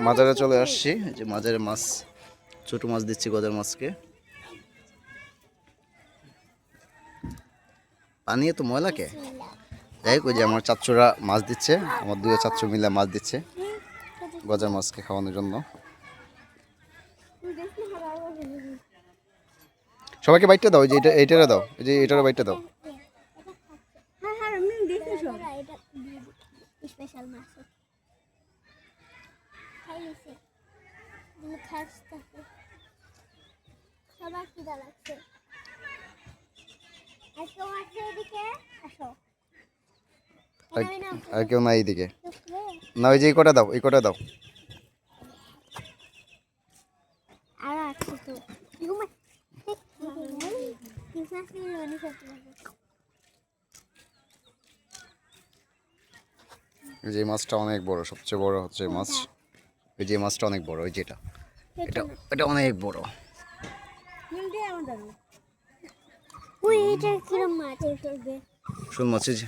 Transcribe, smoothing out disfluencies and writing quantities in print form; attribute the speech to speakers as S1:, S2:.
S1: মাজারে চলে আসছি, যে মাজারে মাছ, ছোট মাছ দিচ্ছি গজার মাছকে। পানি এত ময়লা কে? যাই হোক, ওই যে আমার চাচ্চুরা মাছ দিচ্ছে, আমার দুই চাচ্চু মিলে মাছ দিচ্ছে গজার মাছকে খাওয়ানোর জন্য। সবাইকে বাইটটা দাও, যে এইটারে দাও, এই যে এটারে বাইটটা দাও। আর কেউ নাই এদিকে? না, ওই যে এই কটা দাও, এই কটা দাও। যে মাছটা অনেক বড়, সবচেয়ে বড় হচ্ছে মাছ। ওই যে মাছটা অনেক বড়, ওই যেটা, এটা এটা অনেক বড়। শোল মাছ, এই যে